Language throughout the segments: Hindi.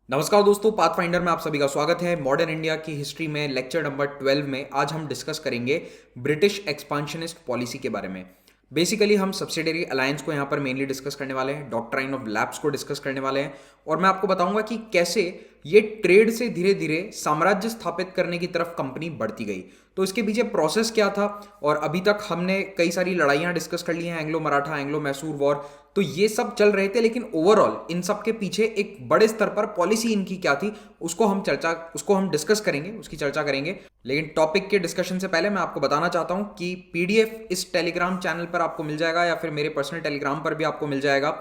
नमस्कार दोस्तों, पाथफाइंडर में आप सभी का स्वागत है। मॉडर्न इंडिया की हिस्ट्री में लेक्चर नंबर 12 में आज हम डिस्कस करेंगे ब्रिटिश एक्सपांशनिस्ट पॉलिसी के बारे में। बेसिकली हम सब्सिडियरी अलायंस को यहाँ पर मेनली डिस्कस करने वाले हैं, डॉक्ट्राइन ऑफ लैप्स को डिस्कस करने वाले हैं और मैं आपको बताऊंगा कि कैसे ये ट्रेड से धीरे धीरे साम्राज्य स्थापित करने की तरफ कंपनी बढ़ती गई। तो इसके पीछे प्रोसेस क्या था और अभी तक हमने कई सारी लड़ाइयाँ डिस्कस कर ली हैं, Anglo Maratha, Anglo Mysore war, तो ये सब चल रहे थे। लेकिन ओवरऑल इन सब के पीछे एक बड़े स्तर पर पॉलिसी इनकी क्या थी उसको हम डिस्कस करेंगे, उसकी चर्चा करेंगे। लेकिन टॉपिक के डिस्कशन से पहले मैं आपको बताना चाहता हूं कि पीडीएफ इस टेलीग्राम चैनल पर आपको मिल जाएगा या फिर मेरे पर्सनल टेलीग्राम पर भी आपको मिल जाएगा।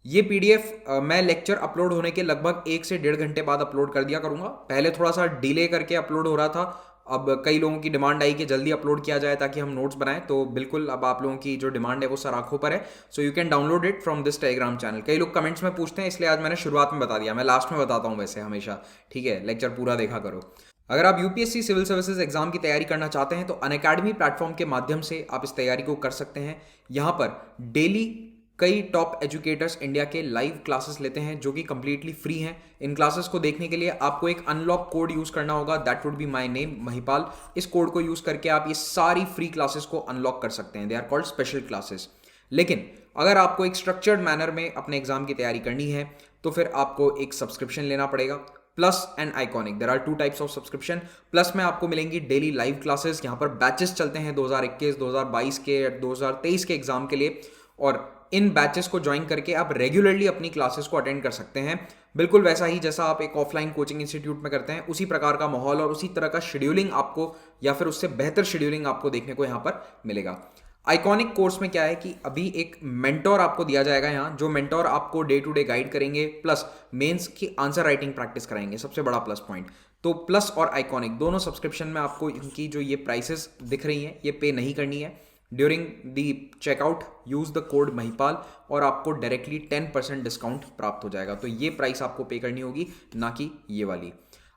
ये पीडीएफ मैं लेक्चर अपलोड होने के लगभग 1 से 1.5 घंटे बाद अपलोड कर दिया करूंगा। पहले थोड़ा सा डिले करके अपलोड हो रहा था, अब कई लोगों की डिमांड आई कि जल्दी अपलोड किया जाए ताकि हम नोट्स बनाएं, तो बिल्कुल अब आप लोगों की जो डिमांड है वो सर आंखों पर है। So you can download it from this Telegram channel. कई लोग कमेंट्स में पूछते हैं, इसलिए आज मैंने शुरुआत में बता दिया। मैं लास्ट में बताता हूँ वैसे हमेशा, ठीक है? लेक्चर पूरा देखा करो। अगर आप यूपीएससी सिविल सर्विसेज एग्जाम की तैयारी करना चाहते हैं तो अनअकैडमी प्लेटफॉर्म के माध्यम से आप इस तैयारी को कर सकते हैं। यहाँ पर डेली कई टॉप एजुकेटर्स इंडिया के लाइव क्लासेस लेते हैं जो कि कंप्लीटली फ्री हैं। इन क्लासेस को देखने के लिए आपको एक अनलॉक कोड यूज करना होगा, that would be my name Mahipal. इस कोड को यूज करके आप ये सारी फ्री क्लासेस को अनलॉक कर सकते हैं। They are called special classes. लेकिन अगर आपको एक स्ट्रक्चर्ड मैनर में अपने एग्जाम की तैयारी करनी है तो फिर आपको एक सब्सक्रिप्शन लेना पड़ेगा, plus and iconic. There are 2 types of subscription. Plus में आपको मिलेंगी डेली लाइव क्लासेस। यहाँ पर बैचेस चलते हैं 2021, 2022 के, 2023 के एग्जाम के लिए, और इन बैचेस को ज्वाइन करके आप रेगुलरली अपनी क्लासेस को अटेंड कर सकते हैं। बिल्कुल वैसा ही जैसा आप एक ऑफलाइन कोचिंग इंस्टीट्यूट में करते हैं, उसी प्रकार का माहौल और उसी तरह का शेड्यूलिंग आपको, या फिर उससे बेहतर शेड्यूलिंग आपको देखने को यहाँ पर मिलेगा। आइकॉनिक कोर्स में क्या है कि अभी एक मेंटोर आपको दिया जाएगा यहाँ, जो मेंटोर आपको डे टू डे गाइड करेंगे, प्लस मेंस की आंसर राइटिंग प्रैक्टिस कराएंगे, सबसे बड़ा प्लस पॉइंट। तो प्लस और आइकॉनिक दोनों सब्सक्रिप्शन में आपको इनकी जो ये प्राइसेस दिख रही हैं ये पे नहीं करनी है। During the checkout use the code Mahipal और आपको डायरेक्टली 10% डिस्काउंट प्राप्त हो जाएगा। तो ये प्राइस आपको पे करनी होगी, ना कि ये वाली।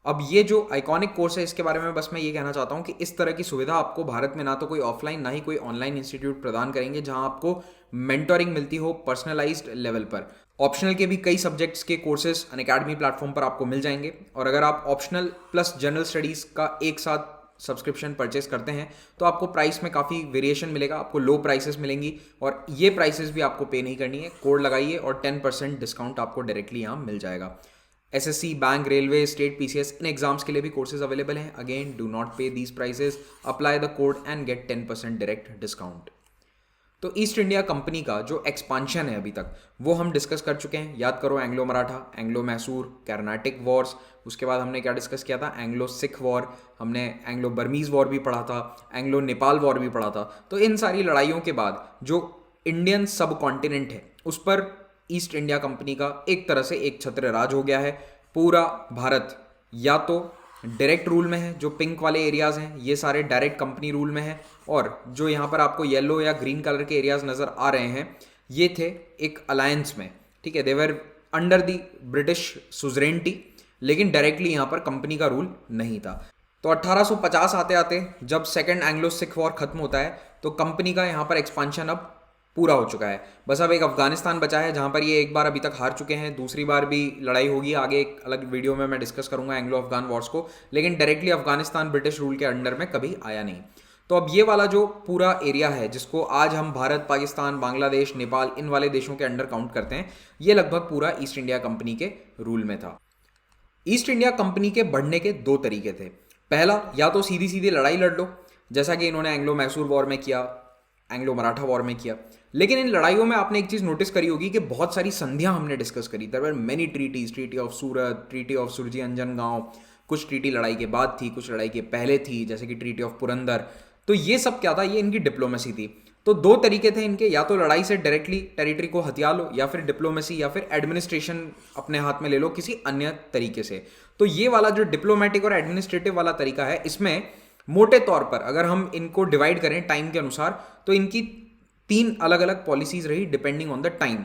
अब ये जो आइकॉनिक कोर्स है इसके बारे में बस मैं ये कहना चाहता हूँ कि इस तरह की सुविधा आपको भारत में ना तो कोई ऑफलाइन ना ही कोई ऑनलाइन इंस्टीट्यूट प्रदान करेंगे जहां आपको मेंटोरिंग मिलती हो पर्सनलाइज्ड लेवल पर। ऑप्शनल के भी कई सब्जेक्ट्स के कोर्सेज अनअकैडमी प्लेटफॉर्म पर आपको मिल जाएंगे, और अगर आप ऑप्शनल प्लस जनरल स्टडीज का एक साथ सब्सक्रिप्शन परचेस करते हैं तो आपको प्राइस में काफ़ी वेरिएशन मिलेगा, आपको लो प्राइसेस मिलेंगी, और ये प्राइसेस भी आपको पे नहीं करनी है। कोड लगाइए और 10% डिस्काउंट आपको डायरेक्टली यहाँ मिल जाएगा। SSC, bank, railway, state, PCS, इन एग्जाम्स के लिए भी कोर्सेज अवेलेबल हैं। Again, do not pay these prices, apply the code and get 10% direct discount. तो ईस्ट इंडिया कंपनी का जो एक्सपांशन है अभी तक वो हम डिस्कस कर चुके हैं। याद करो, Anglo Maratha, Anglo Mysore, Carnatic Wars, उसके बाद हमने क्या डिस्कस किया था, एंग्लो सिख वॉर, हमने एंग्लो बर्मीज वॉर भी पढ़ा था, एंग्लो नेपाल वॉर भी पढ़ा था। तो इन सारी लड़ाइयों के बाद जो इंडियन सब कॉन्टिनेंट है उस पर ईस्ट इंडिया कंपनी का एक तरह से एक छत्र राज हो गया है। पूरा भारत या तो डायरेक्ट रूल में है, जो पिंक वाले एरियाज हैं ये सारे डायरेक्ट कंपनी रूल में है, और जो यहाँ पर आपको येलो या ग्रीन कलर के एरियाज नजर आ रहे हैं ये थे एक अलायंस में, ठीक है? They were under the British suzerainty, लेकिन डायरेक्टली यहाँ पर कंपनी का रूल नहीं था। तो 1850 आते आते जब सेकेंड एंग्लो सिख वॉर खत्म होता है तो कंपनी का यहाँ पर एक्सपांशन अब पूरा हो चुका है। बस अब एक अफगानिस्तान बचा है जहाँ पर ये एक बार अभी तक हार चुके हैं, दूसरी बार भी लड़ाई होगी, आगे एक अलग वीडियो में मैं डिस्कस करूंगा एंग्लो अफगान वॉर्स को। लेकिन डायरेक्टली अफगानिस्तान ब्रिटिश रूल के अंडर में कभी आया नहीं। तो अब ये वाला जो पूरा एरिया है जिसको आज हम भारत, पाकिस्तान, बांग्लादेश, नेपाल, इन वाले देशों के अंडर काउंट करते हैं, ये लगभग पूरा ईस्ट इंडिया कंपनी के रूल में था। ईस्ट इंडिया कंपनी के बढ़ने के 2 तरीके थे। पहला, या तो सीधी सीधी लड़ाई लड़ लो, जैसा कि इन्होंने एंग्लो मैसूर वॉर में किया, एंग्लो मराठा वॉर में किया। लेकिन इन लड़ाइयों में आपने एक चीज नोटिस करी होगी कि बहुत सारी संधियां हमने डिस्कस करी। There were many treaties, treaty of Surat, treaty of Surji Anjangaon, कुछ ट्रीटी लड़ाई के बाद थी, कुछ लड़ाई के पहले थी, जैसे कि ट्रीटी ऑफ पुरंदर। तो ये सब क्या था? ये इनकी डिप्लोमेसी थी। तो 2 तरीके थे इनके, या तो लड़ाई से डायरेक्टली टेरिटरी को हथिया लो, या फिर डिप्लोमेसी या फिर एडमिनिस्ट्रेशन अपने हाथ में ले लो किसी अन्य तरीके से। तो ये वाला जो डिप्लोमेटिक और एडमिनिस्ट्रेटिव वाला तरीका है, इसमें मोटे तौर पर अगर हम इनको डिवाइड करें टाइम के अनुसार तो इनकी 3 अलग अलग पॉलिसीज रही डिपेंडिंग ऑन द टाइम।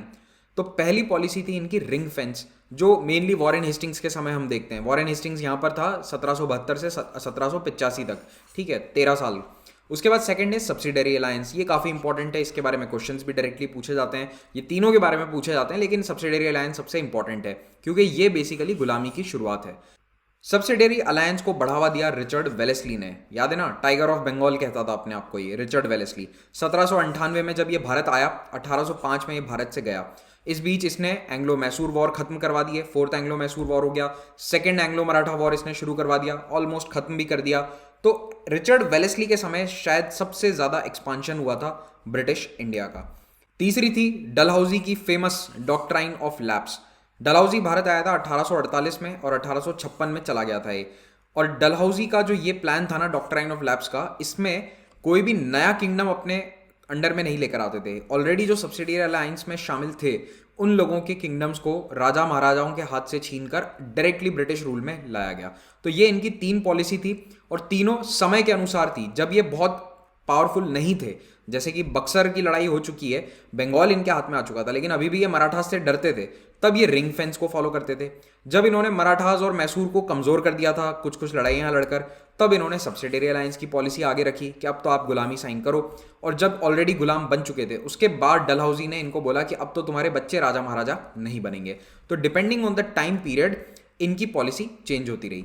तो पहली पॉलिसी थी इनकी रिंग फेंस, जो मेनली वॉरेन हेस्टिंग्स के समय हम देखते हैं। वॉरेन हेस्टिंग्स यहाँ पर था 1772 से 1785 तक, ठीक है, 13 साल। उसके बाद सेकंड है सब्सिडरी अलायंस। ये काफ़ी इंपॉर्टेंट है, इसके बारे में क्वेश्चंस भी डायरेक्टली पूछे जाते हैं, ये तीनों के बारे में पूछे जाते हैं, लेकिन सब्सिडरी अलायंस सबसे इंपॉर्टेंट है क्योंकि ये बेसिकली गुलामी की शुरुआत है। सब्सिडरी अलायंस को बढ़ावा दिया रिचर्ड वेलेस्ली ने। याद है ना, टाइगर ऑफ बंगाल कहता था अपने आप को ये रिचर्ड वेलेस्ली। 1798 में जब ये भारत आया, 1805 में ये भारत से गया। इस बीच इसने एंग्लो मैसूर वॉर खत्म करवा दिए, फोर्थ एंग्लो मैसूर वॉर हो गया। सेकंड एंग्लो मराठा वॉर इसने शुरू करवा दिया, ऑलमोस्ट खत्म भी कर दिया। तो रिचर्ड वेलेस्ली के समय शायद सबसे ज्यादा एक्सपांशन हुआ था ब्रिटिश इंडिया का। तीसरी थी डलहौजी की famous doctrine of lapse. Dalhousie Bharat आया था 1848 में और 1856 में चला गया था ये। और डलहौजी का जो ये प्लान था ना डॉक्ट्राइन ऑफ लैप्स का, इसमें कोई भी नया किंगडम अपने अंडर में नहीं लेकर आते थे। ऑलरेडी जो सब्सिडियरी अलायंस में शामिल थे उन लोगों के किंगडम्स को राजा महाराजाओं के हाथ से छीनकर डायरेक्टली ब्रिटिश रूल में लाया गया। तो ये इनकी तीन पॉलिसी थी और तीनों समय के अनुसार थी, जब ये बहुत पावरफुल नहीं थे। जैसे कि बक्सर की लड़ाई हो चुकी है, बंगाल इनके हाथ में आ चुका था, लेकिन अभी भी ये मराठास से डरते थे, तब ये रिंग फेंस को फॉलो करते थे। जब इन्होंने मराठास और मैसूर को कमजोर कर दिया था कुछ कुछ लड़ाइयां लड़कर, तब इन्होंने सब्सिडियरी अलायंस की पॉलिसी आगे रखी कि अब तो आप गुलामी साइन करो। और जब ऑलरेडी गुलाम बन चुके थे, उसके बाद डलहौजी ने इनको बोला कि अब तो तुम्हारे बच्चे राजा महाराजा नहीं बनेंगे। तो depending on the time period इनकी पॉलिसी चेंज होती रही।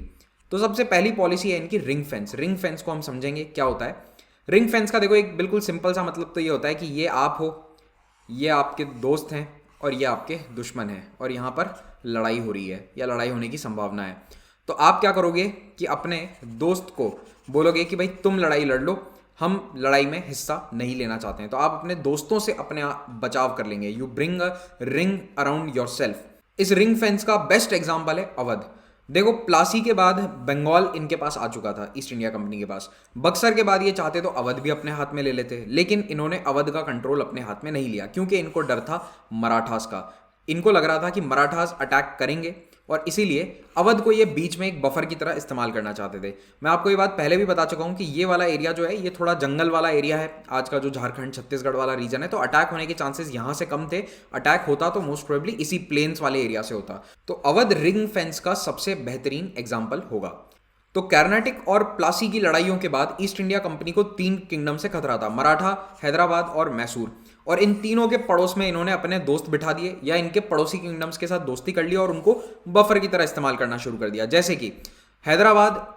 तो सबसे पहली पॉलिसी है इनकी रिंग फेंस। रिंग फेंस को हम समझेंगे क्या होता है। रिंग फेंस का देखो एक बिल्कुल सिंपल सा मतलब तो ये होता है कि ये आप हो, ये आपके दोस्त हैं और ये आपके दुश्मन हैं, और यहाँ पर लड़ाई हो रही है या लड़ाई होने की संभावना है। तो आप क्या करोगे कि अपने दोस्त को बोलोगे कि भाई तुम लड़ाई लड़ लो, हम लड़ाई में हिस्सा नहीं लेना चाहते हैं। तो आप अपने दोस्तों से अपने बचाव कर लेंगे। You bring a ring around your self. इस रिंग फेंस का बेस्ट एग्जाम्पल है अवध। देखो प्लासी के बाद बंगाल इनके पास आ चुका था, ईस्ट इंडिया कंपनी के पास। बक्सर के बाद ये चाहते तो अवध भी अपने हाथ में ले लेते, लेकिन इन्होंने अवध का कंट्रोल अपने हाथ में नहीं लिया क्योंकि इनको डर था मराठास का। इनको लग रहा था कि मराठास अटैक करेंगे और इसीलिए अवध को ये बीच में एक बफर की तरह इस्तेमाल करना चाहते थे। मैं आपको ये बात पहले भी बता चुका हूँ कि ये वाला एरिया जो है ये थोड़ा जंगल वाला एरिया है, आज का जो झारखंड छत्तीसगढ़ वाला रीजन है। तो अटैक होने के चांसेस यहाँ से कम थे। अटैक होता तो मोस्ट प्रोबेबली इसी प्लेन्स वाले एरिया से होता। तो अवध रिंग फेंस का सबसे बेहतरीन एग्जाम्पल होगा। तो कर्नाटिक और प्लासी की लड़ाइयों के बाद ईस्ट इंडिया कंपनी को तीन किंगडम से खतरा था, मराठा, हैदराबाद और मैसूर। और इन तीनों के पड़ोस में इन्होंने अपने दोस्त बिठा दिए या इनके पड़ोसी किंगडम्स के साथ दोस्ती कर ली और उनको बफर की तरह इस्तेमाल करना शुरू कर दिया। जैसे कि हैदराबाद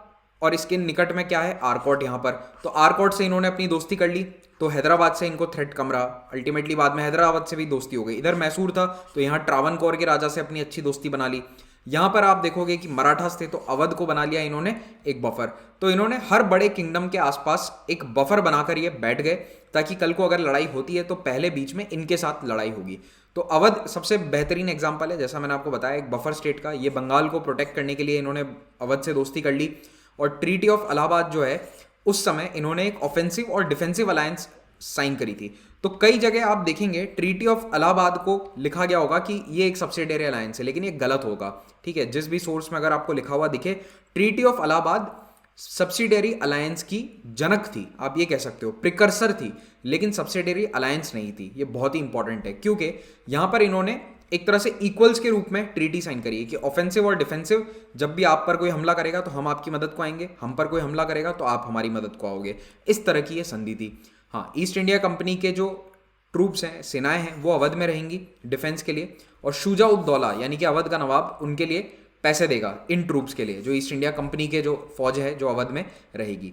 और इसके निकट में क्या है, आरकोट। यहाँ पर तो आरकोट से इन्होंने अपनी दोस्ती कर ली, तो हैदराबाद से इनको थ्रेट कम रहा। अल्टीमेटली बाद में हैदराबाद से भी दोस्ती हो गई। इधर मैसूर था तो यहाँ ट्रावनकोर के राजा से अपनी अच्छी दोस्ती बना ली। यहाँ पर आप देखोगे कि मराठास थे तो अवध को बना लिया इन्होंने एक बफर। तो इन्होंने हर बड़े किंगडम के आसपास एक बफर बनाकर ये बैठ गए ताकि कल को अगर लड़ाई होती है तो पहले बीच में इनके साथ लड़ाई होगी। तो अवध सबसे बेहतरीन एग्जाम्पल है, जैसा मैंने आपको बताया, एक बफर स्टेट का। ये बंगाल को प्रोटेक्ट करने के लिए इन्होंने अवध से दोस्ती कर ली। और ट्रीटी ऑफ इलाहाबाद जो है, उस समय इन्होंने एक ऑफेंसिव और डिफेंसिव अलायंस साइन करी थी। तो कई जगह आप देखेंगे ट्रीटी ऑफ इलाहाबाद को लिखा गया होगा कि ये एक सब्सिडियरी अलायंस है, लेकिन ये गलत होगा। ठीक है, जिस भी सोर्स में अगर आपको लिखा हुआ दिखे treaty of Allahabad subsidiary alliance की जनक थी, आप ये कह सकते हो, प्रिकर्सर थी, लेकिन सब्सिडियरी अलायंस नहीं थी। ये बहुत ही इंपॉर्टेंट है क्योंकि यहां पर इन्होंने एक तरह से इक्वल्स के रूप में ट्रीटी साइन करी है कि ऑफेंसिव और डिफेंसिव, जब भी आप पर कोई हमला करेगा तो हम आपकी मदद को आएंगे, हम पर कोई हमला करेगा तो आप हमारी मदद को आओगे। इस तरह की ये संधि थी। हाँ, ईस्ट इंडिया कंपनी के जो ट्रूप्स हैं, सेनाएं हैं, वो अवध में रहेंगी डिफेंस के लिए, और शुजा उद दौला यानी कि अवध का नवाब उनके लिए पैसे देगा इन ट्रूप्स के लिए, जो ईस्ट इंडिया कंपनी के जो फौज है जो अवध में रहेगी।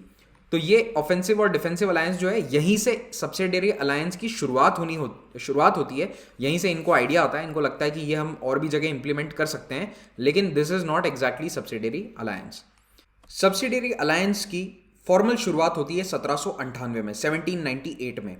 तो ये ऑफेंसिव और डिफेंसिव अलायंस जो है, यहीं से सब्सिडियरी अलायंस की शुरुआत होती है। यहीं से इनको आइडिया आता है, इनको लगता है कि ये हम और भी जगह इंप्लीमेंट कर सकते हैं, लेकिन this is not exactly subsidiary alliance. Subsidiary alliance की फॉर्मल शुरुआत होती है 1798 में, 1798 में,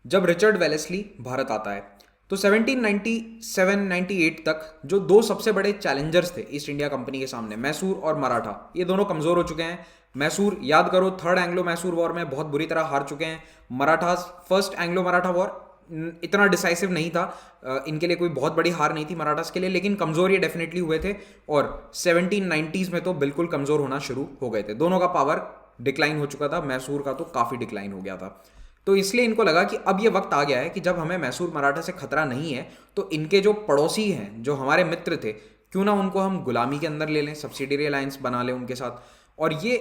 जब रिचर्ड वेलेस्ली भारत आता है। तो 1797-98 तक जो दो सबसे बड़े चैलेंजर्स थे ईस्ट इंडिया कंपनी के सामने, मैसूर और मराठा, ये दोनों कमजोर हो चुके हैं। मैसूर, याद करो, थर्ड एंग्लो मैसूर वॉर में बहुत बुरी तरह हार चुके हैं। Marathas first Anglo Maratha war इतना डिसाइसिव नहीं था, इनके लिए कोई बहुत बड़ी हार नहीं थी मराठास के लिए, लेकिन कमजोर ये डेफिनेटली हुए थे। और 1790s में तो बिल्कुल कमजोर होना शुरू हो गए थे। दोनों का पावर डिक्लाइन हो चुका था, मैसूर का तो काफी डिक्लाइन हो गया था। तो इसलिए इनको लगा कि अब ये वक्त आ गया है कि जब हमें मैसूर मराठा से खतरा नहीं है, तो इनके जो पड़ोसी हैं, जो हमारे मित्र थे, क्यों ना उनको हम गुलामी के अंदर ले लें, सब्सिडियरी अलायंस बना लें उनके साथ। और ये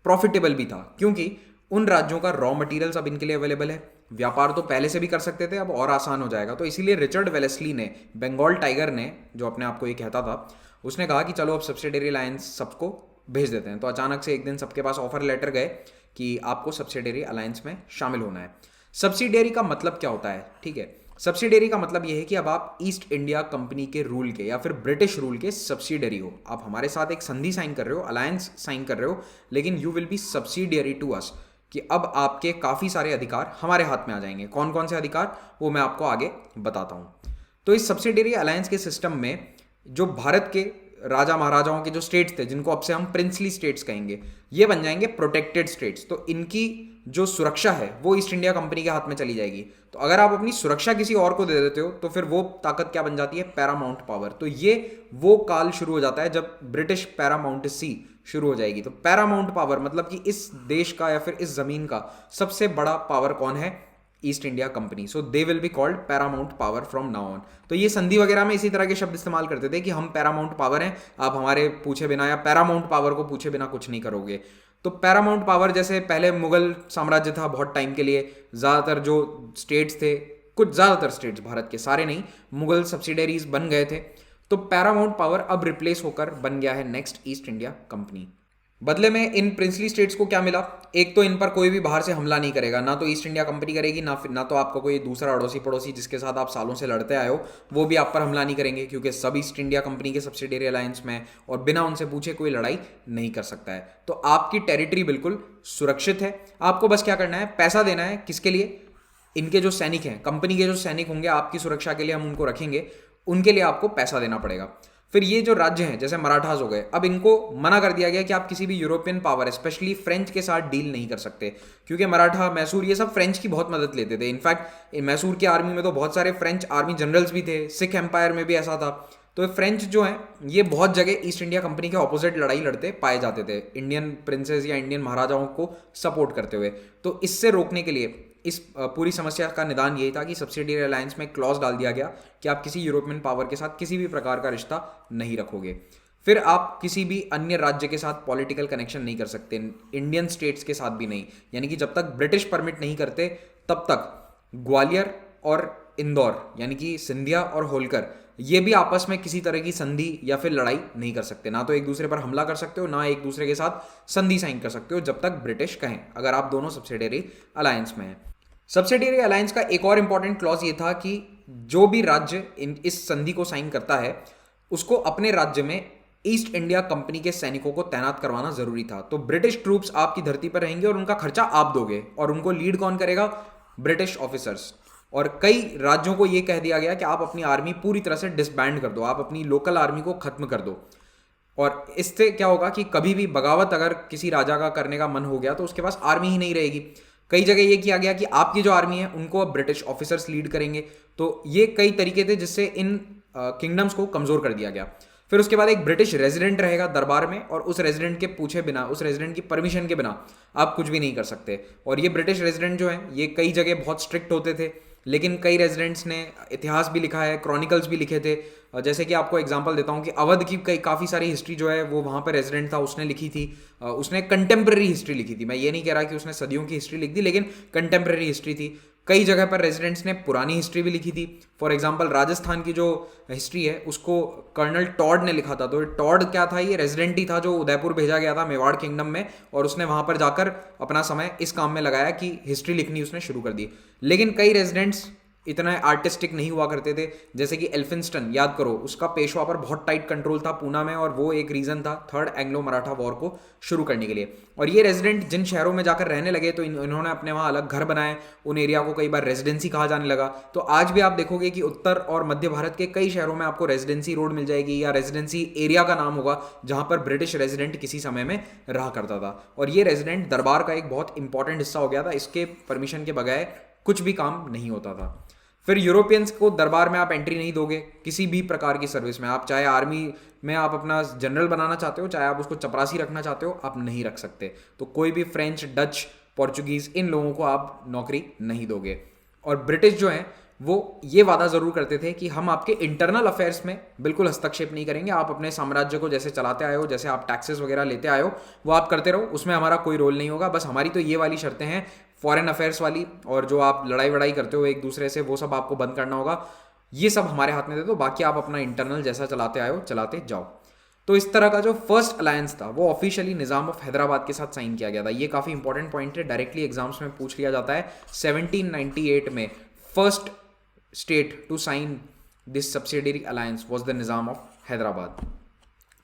प्रॉफिटेबल भी था क्योंकि उन राज्यों का रॉ मटेरियल्स अब इनके लिए अवेलेबल है। व्यापार तो पहले से भी कर सकते थे, अब और आसान हो जाएगा। तो इसीलिए रिचर्ड वेलेस्ली ने, बंगाल टाइगर ने, जो अपने आप को ये कहता था, उसने कहा कि चलो अब सब्सिडरी अलायंस सबको भेज देते हैं। तो अचानक से एक दिन सबके पास ऑफर लेटर गए कि आपको सब्सिडरी अलायंस में शामिल होना है। सब्सिडरी का मतलब क्या होता है, ठीक है? सब्सिडरी का मतलब यह है कि अब आप ईस्ट इंडिया कंपनी के रूल के या फिर ब्रिटिश रूल के सब्सिडरी हो। आप हमारे साथ एक संधि साइन कर रहे हो, अलायंस साइन कर रहे हो, लेकिन you will be subsidiary to us, कि अब आपके काफ़ी सारे अधिकार हमारे हाथ में आ जाएंगे। कौन कौन से अधिकार, वो मैं आपको आगे बताता हूँ। तो इस सब्सिडरी अलायंस के सिस्टम में जो भारत के राजा महाराजाओं के जो स्टेट्स थे, जिनको अब से हम प्रिंसली स्टेट्स कहेंगे, ये बन जाएंगे प्रोटेक्टेड स्टेट्स। तो इनकी जो सुरक्षा है वो ईस्ट इंडिया कंपनी के हाथ में चली जाएगी। तो अगर आप अपनी सुरक्षा किसी और को दे देते हो तो फिर वो ताकत क्या बन जाती है, पैरामाउंट पावर। तो ये वो काल शुरू हो जाता है जब ब्रिटिश पैरामाउंटेसी शुरू हो जाएगी। तो पैरामाउंट पावर मतलब कि इस देश का या फिर इस जमीन का सबसे बड़ा पावर कौन है, east India company. So they will be called Paramount power from now on. तो ये संधि वगैरह में इसी तरह के शब्द इस्तेमाल करते थे कि हम पैरामाउंट पावर हैं, आप हमारे पूछे बिना या पैरामाउंट पावर को पूछे बिना कुछ नहीं करोगे। तो पैरामाउंट पावर, जैसे पहले मुगल साम्राज्य था बहुत टाइम के लिए, ज़्यादातर जो स्टेट्स थे, कुछ ज़्यादातर स्टेट्स, भारत के सारे नहीं, मुगल सब्सिडरीज बन गए थे। तो पैरामाउंट पावर अब रिप्लेस होकर बन गया है नेक्स्ट ईस्ट इंडिया कंपनी। बदले में इन प्रिंसली स्टेट्स को क्या मिला, एक तो इन पर कोई भी बाहर से हमला नहीं करेगा, ना तो ईस्ट इंडिया कंपनी करेगी, ना तो आपका कोई दूसरा अड़ोसी पड़ोसी जिसके साथ आप सालों से लड़ते आए हो वो भी आप पर हमला नहीं करेंगे, क्योंकि सब ईस्ट इंडिया कंपनी के सब्सिडियरी अलायंस में है और बिना उनसे पूछे कोई लड़ाई नहीं कर सकता है। तो आपकी टेरिटरी बिल्कुल सुरक्षित है। आपको बस क्या करना है, पैसा देना है। किसके लिए, इनके जो सैनिक हैं, कंपनी के जो सैनिक होंगे, आपकी सुरक्षा के लिए हम उनको रखेंगे, उनके लिए आपको पैसा देना पड़ेगा। फिर ये जो राज्य हैं जैसे मराठास हो गए, अब इनको मना कर दिया गया कि आप किसी भी यूरोपियन पावर स्पेशली फ्रेंच के साथ डील नहीं कर सकते, क्योंकि मराठा, मैसूर, ये सब फ्रेंच की बहुत मदद लेते थे। इनफैक्ट मैसूर की आर्मी में तो बहुत सारे फ्रेंच आर्मी जनरल्स भी थे, सिख एम्पायर में भी ऐसा था। तो फ्रेंच जो हैं ये बहुत जगह ईस्ट इंडिया कंपनी के ऑपोजिट लड़ाई लड़ते पाए जाते थे, इंडियन प्रिंसेस या इंडियन महाराजाओं को सपोर्ट करते हुए। तो इससे रोकने के लिए, इस पूरी समस्या का निदान यही था कि सब्सिडियरी अलायंस में क्लॉज डाल दिया गया कि आप किसी यूरोपियन पावर के साथ किसी भी प्रकार का रिश्ता नहीं रखोगे। फिर आप किसी भी अन्य राज्य के साथ पॉलिटिकल कनेक्शन नहीं कर सकते, इंडियन स्टेट्स के साथ भी नहीं। यानी कि जब तक ब्रिटिश परमिट नहीं करते तब तक ग्वालियर और इंदौर, यानी कि सिंधिया और होलकर, ये भी आपस में किसी तरह की संधि या फिर लड़ाई नहीं कर सकते। ना तो एक दूसरे पर हमला कर सकते हो, ना एक दूसरे के साथ संधि साइन कर सकते हो जब तक ब्रिटिश कहें, अगर आप दोनों सब्सिडियरी अलायंस में हैं। सब्सिडियरी अलायंस का एक और इंपॉर्टेंट क्लॉज ये था कि जो भी राज्य इस संधि को साइन करता है उसको अपने राज्य में ईस्ट इंडिया कंपनी के सैनिकों को तैनात करवाना जरूरी था। तो ब्रिटिश ट्रूप्स आपकी धरती पर रहेंगे और उनका खर्चा आप दोगे, और उनको लीड कौन करेगा, ब्रिटिश ऑफिसर्स। और कई राज्यों को यह कह दिया गया कि आप अपनी आर्मी पूरी तरह से डिसबैंड कर दो, आप अपनी लोकल आर्मी को खत्म कर दो। और इससे क्या होगा कि कभी भी बगावत अगर किसी राजा का करने का मन हो गया तो उसके पास आर्मी ही नहीं रहेगी। कई जगह ये किया गया कि आपकी जो आर्मी है उनको अब ब्रिटिश ऑफिसर्स लीड करेंगे। तो ये कई तरीके थे जिससे इन किंगडम्स को कमजोर कर दिया गया। फिर उसके बाद एक ब्रिटिश रेजिडेंट रहेगा दरबार में, और उस रेजिडेंट के पूछे बिना, उस रेजिडेंट की परमिशन के बिना आप कुछ भी नहीं कर सकते। और ये ब्रिटिश रेजिडेंट जो हैं ये कई जगह बहुत स्ट्रिक्ट होते थे, लेकिन कई रेजिडेंट्स ने इतिहास भी लिखा है, क्रॉनिकल्स भी लिखे थे। जैसे कि आपको एग्जांपल देता हूँ कि अवध की काफ़ी सारी हिस्ट्री जो है वो वहाँ पर रेजिडेंट था, उसने लिखी थी। उसने कंटेम्प्रेरी हिस्ट्री लिखी थी। मैं ये नहीं कह रहा कि उसने सदियों की हिस्ट्री लिख दी, लेकिन कंटेम्प्रेरी हिस्ट्री थी। कई जगह पर रेजिडेंट्स ने पुरानी हिस्ट्री भी लिखी थी। फॉर एग्जांपल राजस्थान की जो हिस्ट्री है उसको कर्नल टॉड ने लिखा था। तो टॉड क्या था, ये रेजिडेंट ही था जो उदयपुर भेजा गया था मेवाड़ किंगडम में, और उसने वहाँ पर जाकर अपना समय इस काम में लगाया कि हिस्ट्री लिखनी उसने शुरू कर दी। लेकिन कई रेजिडेंट्स इतना आर्टिस्टिक नहीं हुआ करते थे, जैसे कि एल्फिंस्टन, याद करो, उसका पेशवा पर बहुत टाइट कंट्रोल था पूना में, और वो एक रीज़न था थर्ड एंग्लो मराठा वॉर को शुरू करने के लिए। और ये रेजिडेंट जिन शहरों में जाकर रहने लगे तो इन्होंने अपने वहाँ अलग घर बनाए, उन एरिया को कई बार रेजिडेंसी कहा जाने लगा। तो आज भी आप देखोगे कि उत्तर और मध्य भारत के कई शहरों में आपको रेजिडेंसी रोड मिल जाएगी, या रेजिडेंसी एरिया का नाम होगा जहाँ पर ब्रिटिश रेजिडेंट किसी समय में रहा करता था। और ये रेजिडेंट दरबार का एक बहुत इंपॉर्टेंट हिस्सा हो गया था, इसके परमिशन के बगैर कुछ भी काम नहीं होता था। फिर यूरोपियंस को दरबार में आप एंट्री नहीं दोगे किसी भी प्रकार की सर्विस में। आप चाहे आर्मी में आप अपना जनरल बनाना चाहते हो, चाहे आप उसको चपरासी रखना चाहते हो, आप नहीं रख सकते। तो कोई भी फ्रेंच, डच, पोर्चुगीज, इन लोगों को आप नौकरी नहीं दोगे। और ब्रिटिश जो हैं वो ये वादा ज़रूर करते थे कि हम आपके इंटरनल अफेयर्स में बिल्कुल हस्तक्षेप नहीं करेंगे, आप अपने साम्राज्य को जैसे चलाते आए हो, जैसे आप टैक्सेस वगैरह लेते आए हो वो आप करते रहो, उसमें हमारा कोई रोल नहीं होगा, बस हमारी तो ये वाली शर्तें हैं फॉरेन अफेयर्स वाली, और जो आप लड़ाई वड़ाई करते हो एक दूसरे से वो सब आपको बंद करना होगा, ये सब हमारे हाथ में दे दो, बाकी आप अपना इंटरनल जैसा चलाते आए हो चलाते जाओ। तो इस तरह का जो फर्स्ट अलायंस था वो ऑफिशियली निज़ाम ऑफ हैदराबाद के साथ साइन किया गया था। ये काफ़ी इंपॉर्टेंट पॉइंट है, डायरेक्टली एग्जाम्स में पूछ लिया जाता है। 1798 में first state to sign this subsidiary alliance was the Nizam of Hyderabad,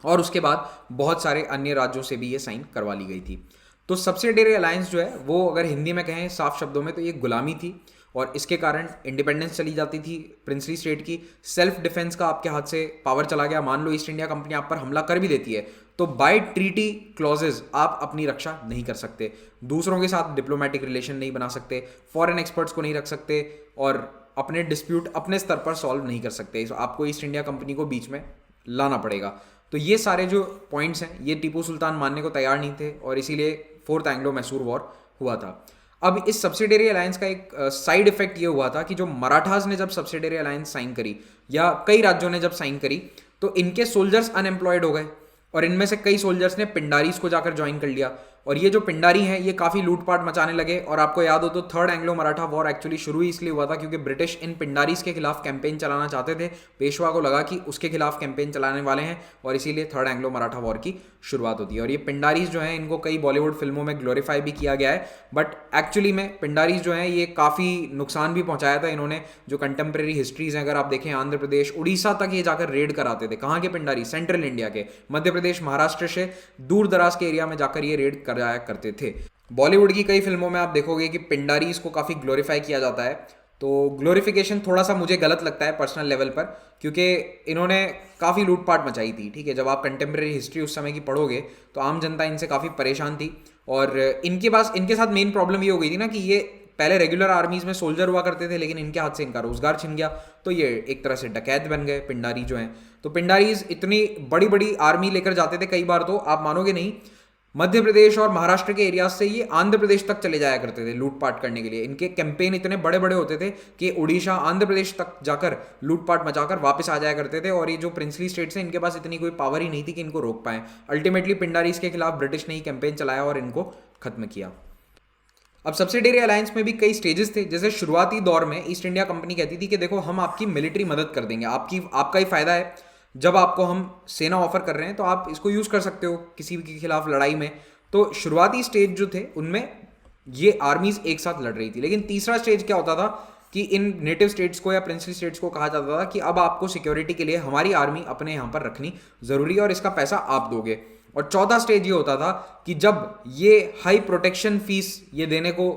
और उसके बाद बहुत सारे अन्य राज्यों से भी ये साइन करवा ली गई थी। तो सब्सिडियरी अलायंस जो है वो अगर हिंदी में कहें साफ शब्दों में तो ये गुलामी थी, और इसके कारण इंडिपेंडेंस चली जाती थी प्रिंसली स्टेट की, सेल्फ डिफेंस का आपके हाथ से पावर चला गया। मान लो ईस्ट इंडिया कंपनी आप पर हमला कर भी देती है तो बाय ट्रीटी क्लॉजेज आप अपनी रक्षा नहीं कर सकते, दूसरों के साथ डिप्लोमेटिक रिलेशन नहीं बना सकते, फॉरेन एक्सपर्ट्स को नहीं रख सकते, और अपने डिस्प्यूट अपने स्तर पर सॉल्व नहीं कर सकते, आपको ईस्ट इंडिया कंपनी को बीच में लाना पड़ेगा। तो ये सारे जो पॉइंट्स हैं ये टीपू सुल्तान मानने को तैयार नहीं थे, और इसीलिए फोर्थ एंग्लो मैसूर वॉर हुआ था। अब इस सब्सिडियरी अलायंस का एक साइड इफेक्ट ये हुआ था कि जो मराठास ने जब सब्सिडियरी अलायंस साइन करी, या कई राज्यों ने जब साइन करी, तो इनके सोल्जर्स अनएम्प्लॉयड हो गए, और इनमें से कई सोल्जर्स ने पिंडारीज को जाकर ज्वाइन कर लिया, और ये जो पिंडारी हैं ये काफ़ी लूटपाट मचाने लगे। और आपको याद हो तो third Anglo Maratha war actually शुरू ही इसलिए हुआ था क्योंकि ब्रिटिश इन पिंडारीज के खिलाफ कैंपेन चलाना चाहते थे। पेशवा को लगा कि उसके खिलाफ कैंपेन चलाने वाले हैं, और इसीलिए थर्ड एंग्लो मराठा वॉर की शुरुआत होती है। और ये पिंडारीज जो हैं इनको कई बॉलीवुड फिल्मों में ग्लोरीफाई भी किया गया है, बट एक्चुअली में पिंडारीज जो हैं ये काफ़ी नुकसान भी पहुंचाया था इन्होंने। जो कंटेम्प्रेरी हिस्ट्रीज हैं अगर आप देखें, आंध्र प्रदेश उड़ीसा तक ये जाकर रेड कराते थे। कहाँ के पिंडारी? सेंट्रल इंडिया के, मध्य प्रदेश महाराष्ट्र से दूर दराज के एरिया में जाकर ये रेड कराया करते थे। बॉलीवुड की कई फिल्मों में आप देखोगे कि पिंडारीज को काफ़ी ग्लोरीफाई किया जाता है, तो ग्लोरिफिकेशन थोड़ा सा मुझे गलत लगता है पर्सनल लेवल पर, क्योंकि इन्होंने काफ़ी लूटपाट मचाई थी। ठीक है, जब आप कंटेम्प्रेरी हिस्ट्री उस समय की पढ़ोगे तो आम जनता इनसे काफ़ी परेशान थी, और इनके साथ मेन प्रॉब्लम ये हो गई थी ना कि ये पहले रेगुलर आर्मीज में सोल्जर हुआ करते थे, लेकिन इनके हाथ से इनका रोजगार छिन गया, तो ये एक तरह से डकैत बन गए पिंडारी जो हैं। तो पिंडारीज इतनी बड़ी बड़ी आर्मी लेकर जाते थे कई बार, तो आप मानोगे नहीं, मध्य प्रदेश और महाराष्ट्र के एरियाज से ये आंध्र प्रदेश तक चले जाया करते थे लूटपाट करने के लिए। इनके कैंपेन इतने बड़े बड़े होते थे कि उड़ीसा आंध्र प्रदेश तक जाकर लूटपाट मचाकर वापस आ जाया करते थे, और ये जो प्रिंसली स्टेट्स हैं इनके पास इतनी कोई पावर ही नहीं थी कि इनको रोक पाएं। अल्टीमेटली पिंडारीज के खिलाफ ब्रिटिश ने ही कैंपेन चलाया और इनको खत्म किया। अब सब्सिडियरी अलायंस में भी कई स्टेजेस थे। जैसे शुरुआती दौर में ईस्ट इंडिया कंपनी कहती थी कि देखो हम आपकी मिलिट्री मदद कर देंगे, आपका ही फायदा है, जब आपको हम सेना ऑफर कर रहे हैं तो आप इसको यूज़ कर सकते हो किसी के खिलाफ लड़ाई में। तो शुरुआती स्टेज जो थे उनमें ये आर्मीज एक साथ लड़ रही थी, लेकिन तीसरा स्टेज क्या होता था कि इन नेटिव स्टेट्स को या प्रिंसली स्टेट्स को कहा जाता था कि अब आपको सिक्योरिटी के लिए हमारी आर्मी अपने यहाँ पर रखनी जरूरी है और इसका पैसा आप दोगे। और चौथा स्टेज ये होता था कि जब ये हाई प्रोटेक्शन फीस ये देने को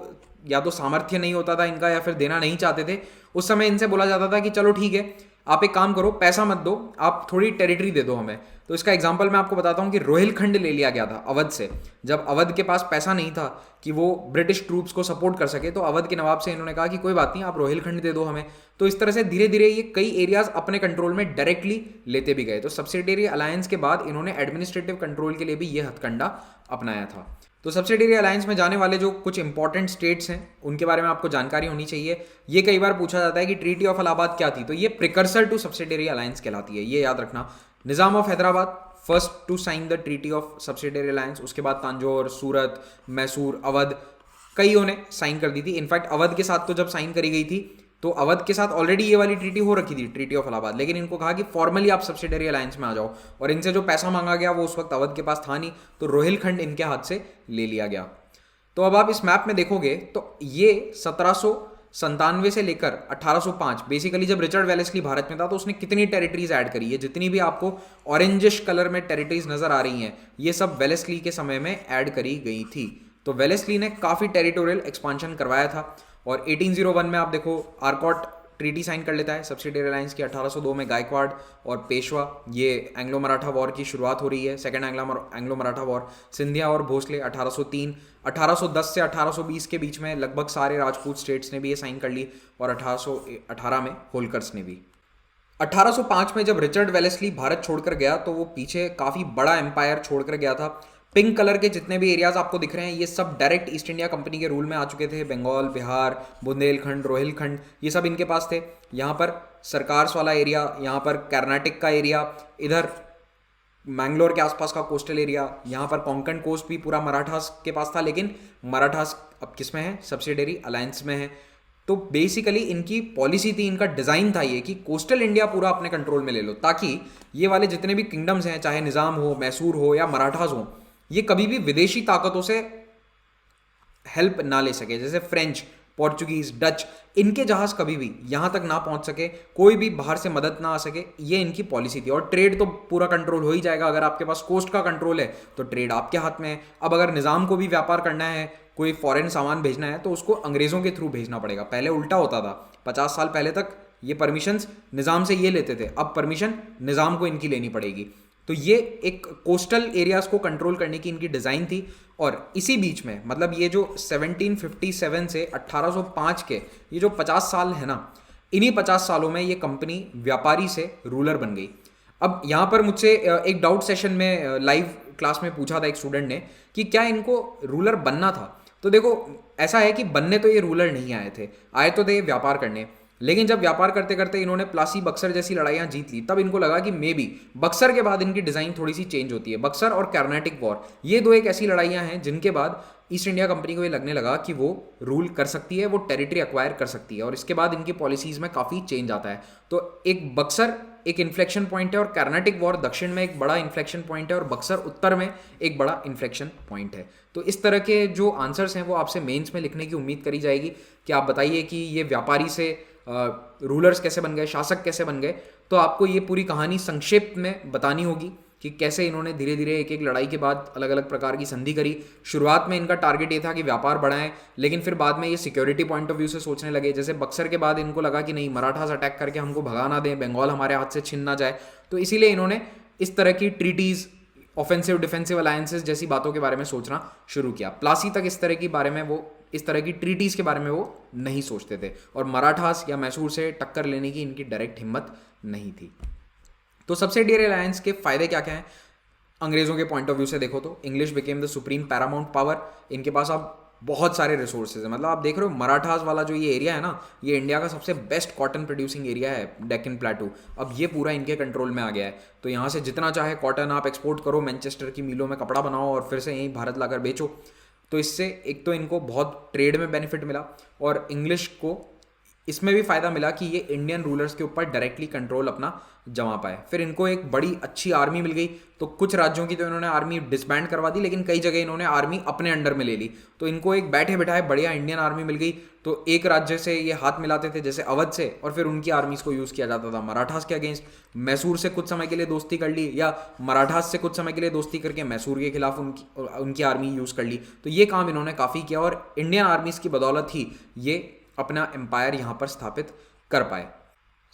या तो सामर्थ्य नहीं होता था इनका या फिर देना नहीं चाहते थे, उस समय इनसे बोला जाता था कि चलो ठीक है, आप एक काम करो, पैसा मत दो, आप थोड़ी टेरिटरी दे दो हमें। तो इसका एग्जांपल मैं आपको बताता हूँ कि रोहिलखंड ले लिया गया था अवध से। जब अवध के पास पैसा नहीं था कि वो ब्रिटिश ट्रूप्स को सपोर्ट कर सके, तो अवध के नवाब से इन्होंने कहा कि कोई बात नहीं, आप रोहिलखंड दे दो हमें। तो इस तरह से धीरे धीरे ये कई एरियाज अपने कंट्रोल में डायरेक्टली लेते भी गए। तो सब्सिडियरी अलायंस के बाद इन्होंने एडमिनिस्ट्रेटिव कंट्रोल के लिए भी ये हथकंडा अपनाया था। तो सब्सिडियरी अलायंस में जाने वाले जो कुछ इंपॉर्टेंट स्टेट्स हैं उनके बारे में आपको जानकारी होनी चाहिए। ये कई बार पूछा जाता है कि ट्रीटी ऑफ इलाहाबाद क्या थी, तो ये प्रिकर्सर टू सब्सिडियरी अलायंस कहलाती है, ये याद रखना। Nizam of Hyderabad first to sign the treaty of subsidiary alliance, उसके बाद तांजौर, सूरत, मैसूर, अवध कईयों ने साइन कर दी थी। इनफैक्ट अवध के साथ तो जब साइन करी गई थी तो अवध के साथ ऑलरेडी ये वाली ट्रीटी हो रखी थी, ट्रीटी ऑफ इलाहाबाद, लेकिन इनको कहा कि फॉर्मली आप सब्सिडियरी अलायंस में आ जाओ, और इनसे जो पैसा मांगा गया वो उस वक्त अवध के पास था नहीं, तो रोहिलखंड इनके हाथ से ले लिया गया। तो अब आप इस मैप में देखोगे तो ये 1797 से लेकर 1805, बेसिकली जब रिचर्ड वेलेस्ली भारत में था तो उसने कितनी टेरिटरीज ऐड करी है, जितनी भी आपको ऑरेंजिश कलर में टेरिटरीज नजर आ रही हैं ये सब वेलेस्ली के समय में ऐड करी गई थी। तो वेलेस्ली ने काफ़ी टेरिटोरियल एक्सपांशन करवाया था, और 1801 में आप देखो आर्कॉट ट्रीटी साइन कर लेता है सब्सिडियरी अलायंस की। 1802 में गायकवाड़ और पेशवा, ये एंग्लो मराठा वॉर की शुरुआत हो रही है, second Anglo Maratha war. Scindia और भोसले 1803, 1810 से 1820 के बीच में लगभग सारे राजपूत स्टेट्स ने भी ये साइन कर ली, और 1818 में होलकर्स ने भी। 1805 में जब रिचर्ड वेलेस्ली भारत छोड़कर गया तो वो पीछे काफ़ी बड़ा एम्पायर छोड़कर गया था। पिंक कलर के जितने भी एरियाज आपको दिख रहे हैं ये सब डायरेक्ट ईस्ट इंडिया कंपनी के रूल में आ चुके थे। बंगाल, बिहार, बुंदेलखंड, रोहिलखंड, ये सब इनके पास थे। यहाँ पर सरकार्स वाला एरिया, यहाँ पर कर्नाटक का एरिया, इधर मैंगलोर के आसपास का कोस्टल एरिया, यहाँ पर कोंकण कोस्ट भी पूरा मराठास के पास था। लेकिन मराठास अब किस में है? सब्सिडरी अलायंस में है। तो बेसिकली इनकी पॉलिसी थी, इनका डिज़ाइन था ये कि कोस्टल इंडिया पूरा अपने कंट्रोल में ले लो, ताकि ये वाले जितने भी किंगडम्स हैं, चाहे निज़ाम हो, मैसूर हो या मराठास हो, ये कभी भी विदेशी ताकतों से हेल्प ना ले सके। जैसे फ्रेंच, पोर्चुगीज, डच, इनके जहाज कभी भी यहां तक ना पहुंच सके, कोई भी बाहर से मदद ना आ सके, ये इनकी पॉलिसी थी। और ट्रेड तो पूरा कंट्रोल हो ही जाएगा। अगर आपके पास कोस्ट का कंट्रोल है तो ट्रेड आपके हाथ में है। अब अगर निज़ाम को भी व्यापार करना है, कोई फॉरेन सामान भेजना है, तो उसको अंग्रेजों के थ्रू भेजना पड़ेगा। पहले उल्टा होता था, 50 साल पहले तक ये परमिशंस निज़ाम से ये लेते थे, अब परमिशन निज़ाम को इनकी लेनी पड़ेगी। तो ये एक कोस्टल एरियाज को कंट्रोल करने की इनकी डिज़ाइन थी। और इसी बीच में मतलब ये जो 1757 से 1805 के ये जो 50 साल है ना, इन्हीं 50 सालों में ये कंपनी व्यापारी से रूलर बन गई। अब यहाँ पर मुझसे एक डाउट सेशन में लाइव क्लास में पूछा था एक स्टूडेंट ने कि क्या इनको रूलर बनना था। तो देखो ऐसा है कि बनने तो ये रूलर नहीं आए थे, आए तो थे व्यापार करने। लेकिन जब व्यापार करते करते इन्होंने प्लासी बक्सर जैसी लड़ाइयाँ जीत ली, तब इनको लगा कि मे बी बक्सर के बाद इनकी डिज़ाइन थोड़ी सी चेंज होती है। बक्सर और कर्नाटिक वॉर, ये दो एक ऐसी लड़ाइयाँ हैं जिनके बाद ईस्ट इंडिया कंपनी को ये लगने लगा कि वो रूल कर सकती है, वो टेरिटरी एक्वायर कर सकती है। और इसके बाद इनकी पॉलिसीज़ में काफ़ी चेंज आता है। तो एक बक्सर एक इन्फ्लेक्शन पॉइंट है, और कर्नाटिक वॉर दक्षिण में एक बड़ा इन्फ्लेक्शन पॉइंट है, और बक्सर उत्तर में एक बड़ा इन्फ्लेक्शन पॉइंट है। तो इस तरह के जो आंसर्स हैं वो आपसे मेंस में लिखने की उम्मीद करी जाएगी कि आप बताइए कि ये व्यापारी से रूलर्स कैसे बन गए, शासक कैसे बन गए। तो आपको ये पूरी कहानी संक्षेप में बतानी होगी कि कैसे इन्होंने धीरे धीरे एक एक लड़ाई के बाद अलग अलग प्रकार की संधि करी। शुरुआत में इनका टारगेट ये था कि व्यापार बढ़ाएं, लेकिन फिर बाद में ये सिक्योरिटी पॉइंट ऑफ व्यू से सोचने लगे। जैसे बक्सर के बाद इनको लगा कि नहीं, मराठास अटैक करके हमको भगा ना दें, बंगाल हमारे हाथ से छिन ना जाए। तो इसीलिए इन्होंने इस तरह की ट्रीटीज़, ऑफेंसिव डिफेंसिव अलायंसेस जैसी बातों के बारे में सोचना शुरू किया। प्लासी तक इस तरह की बारे में वो इस तरह की ट्रीटीज़ के बारे में वो नहीं सोचते थे, और मराठास या मैसूर से टक्कर लेने की इनकी डायरेक्ट हिम्मत नहीं थी। तो सब्सिडियरी अलायंस के फायदे क्या क्या हैं अंग्रेजों के पॉइंट ऑफ व्यू से देखो तो? English became the supreme Paramount power. इनके पास अब बहुत सारे रिसोर्सेज हैं। मतलब आप देख रहे हो मराठास वाला जो ये एरिया है ना, ये इंडिया का सबसे बेस्ट कॉटन प्रोड्यूसिंग एरिया है, डेक्कन प्लेटू। अब ये पूरा इनके कंट्रोल में आ गया है। तो यहाँ से जितना चाहे कॉटन आप एक्सपोर्ट करो, मैनचेस्टर की मिलों में कपड़ा बनाओ और फिर से यहीं भारत लाकर बेचो। तो इससे एक तो इनको बहुत ट्रेड में बेनिफिट मिला, और इंग्लिश को इसमें भी फ़ायदा मिला कि ये इंडियन रूलर्स के ऊपर डायरेक्टली कंट्रोल अपना जमा पाए। फिर इनको एक बड़ी अच्छी आर्मी मिल गई। तो कुछ राज्यों की तो इन्होंने आर्मी डिसबैंड करवा दी, लेकिन कई जगह इन्होंने आर्मी अपने अंडर में ले ली। तो इनको एक बैठे बिठाए बढ़िया इंडियन आर्मी मिल गई। तो एक राज्य से ये हाथ मिलाते थे, जैसे अवध से, और फिर उनकी आर्मीज को यूज़ किया जाता था मराठास के अगेंस्ट। मैसूर से कुछ समय के लिए दोस्ती कर ली, या मराठास से कुछ समय के लिए दोस्ती करके मैसूर के खिलाफ उनकी आर्मी यूज़ कर ली। तो ये काम इन्होंने काफ़ी किया, और इंडियन आर्मीज़ की बदौलत ही ये अपना एम्पायर यहाँ पर स्थापित कर पाए।